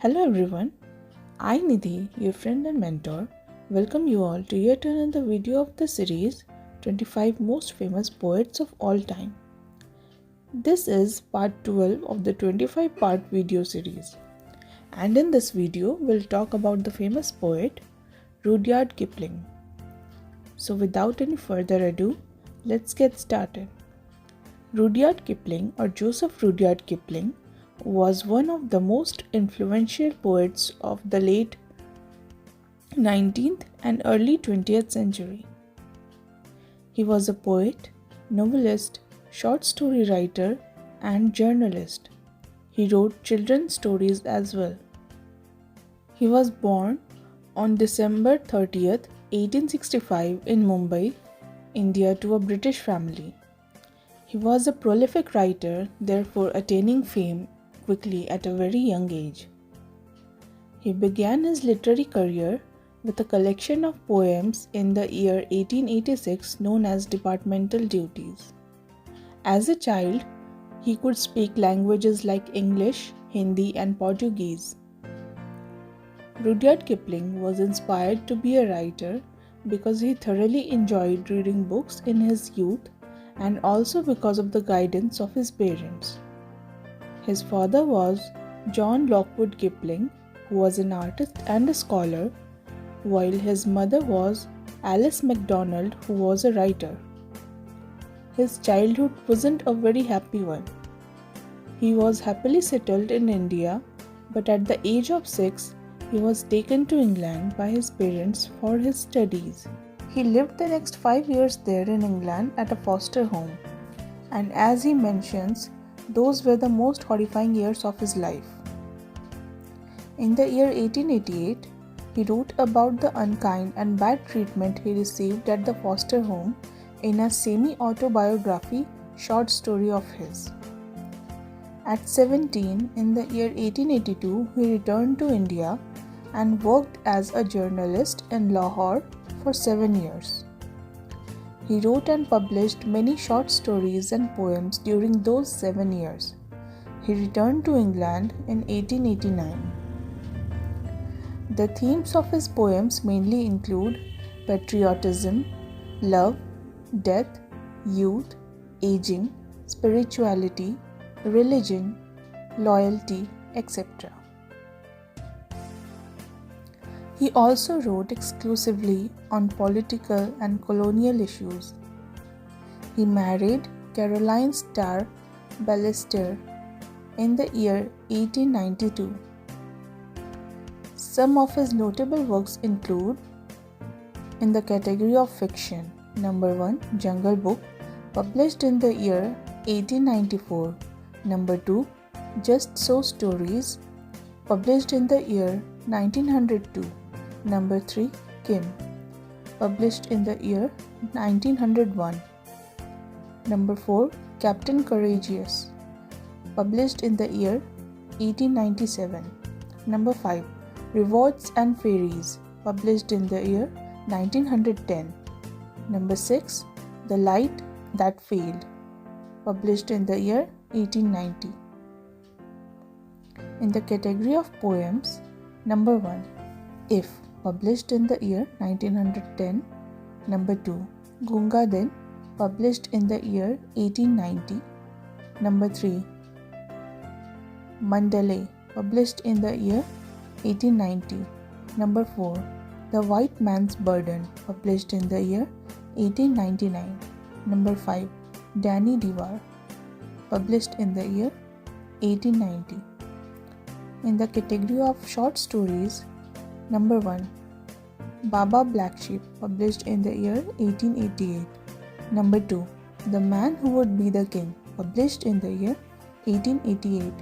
Hello everyone, I Nidhi, your friend and mentor, welcome you all to yet another video of the series 25 Most Famous Poets of All Time. This is part 12 of the 25 part video series, and in this video we'll talk about the famous poet Rudyard Kipling. So without any further ado, let's get started. Rudyard Kipling or Joseph Rudyard Kipling was one of the most influential poets of the late 19th and early 20th century. He was a poet, novelist, short story writer, and journalist. He wrote children's stories as well. He was born on December 30th, 1865 in Mumbai, India to a British family. He was a prolific writer, therefore attaining fame quickly at a very young age. He began his literary career with a collection of poems in the year 1886 known as Departmental Duties. As a child, he could speak languages like English, Hindi, and Portuguese. Rudyard Kipling was inspired to be a writer because he thoroughly enjoyed reading books in his youth and also because of the guidance of his parents. His father was John Lockwood Kipling, who was an artist and a scholar, while his mother was Alice MacDonald, who was a writer. His childhood wasn't a very happy one. He was happily settled in India, but at the age of 6, he was taken to England by his parents for his studies. He lived the next 5 years there in England at a foster home, and as he mentions, those were the most horrifying years of his life. In the year 1888, he wrote about the unkind and bad treatment he received at the foster home in a semi-autobiography short story of his. At 17, in the year 1882, he returned to India and worked as a journalist in Lahore for 7 years. He wrote and published many short stories and poems during those 7 years. He returned to England in 1889. The themes of his poems mainly include patriotism, love, death, youth, aging, spirituality, religion, loyalty, etc. He also wrote exclusively on political and colonial issues. He married Caroline Starr Ballister in the year 1892. Some of his notable works include, in the category of fiction, number 1, Jungle Book, published in the year 1894. Number 2, Just So Stories, published in the year 1902. Number 3, Kim, published in the year 1901. Number 4, Captain Courageous, published in the year 1897. Number 5, Rewards and Fairies, published in the year 1910. Number 6, The Light That Failed, published in the year 1890. In the category of poems, number 1, If, published in the year 1910. Number 2, Gunga Din, published in the year 1890. Number 3, Mandalay, published in the year 1890. Number 4, The White Man's Burden, published in the year 1899. Number 5, Danny Devar, published in the year 1890. In the category of short stories, number 1, Baba Black Sheep, published in the year 1888. Number 2, The Man Who Would Be the King, published in the year 1888.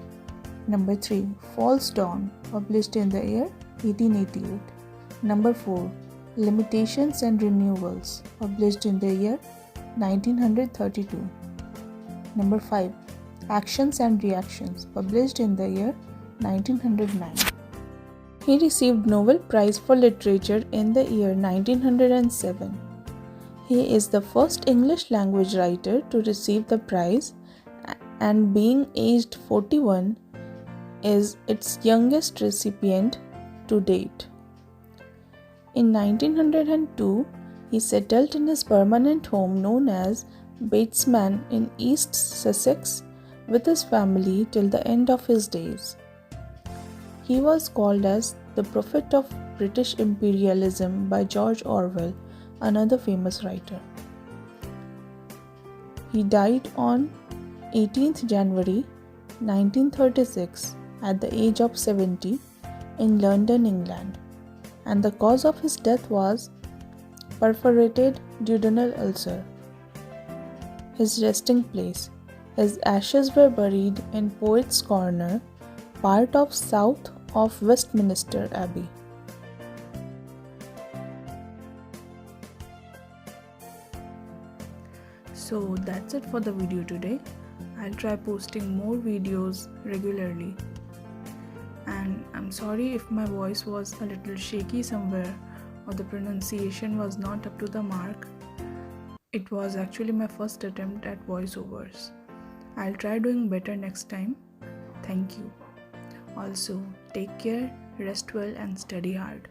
Number 3, False Dawn, published in the year 1888. Number 4, Limitations and Renewals, published in the year 1932. Number 5, Actions and Reactions, published in the year 1909. He received Nobel Prize for Literature in the year 1907. He is the first English language writer to receive the prize, and being aged 41, is its youngest recipient to date. In 1902, he settled in his permanent home known as Batesman in East Sussex with his family till the end of his days. He was called as the prophet of British imperialism by George Orwell, another famous writer. He died on 18th January 1936 at the age of 70 in London, England, and the cause of his death was perforated duodenal ulcer. His resting place. His ashes were buried in Poets' Corner, part of south of Westminster Abbey. So that's it for the video today. I'll try posting more videos regularly. And I'm sorry if my voice was a little shaky somewhere or the pronunciation was not up to the mark. It was actually my first attempt at voiceovers. I'll try doing better next time. Thank you. Also, take care, rest well and study hard.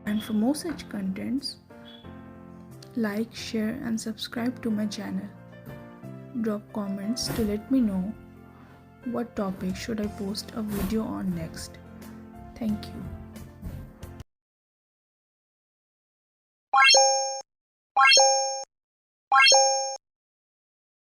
And for more such contents, like, share and subscribe to my channel. Drop comments to let me know what topic should I post a video on next. Thank you.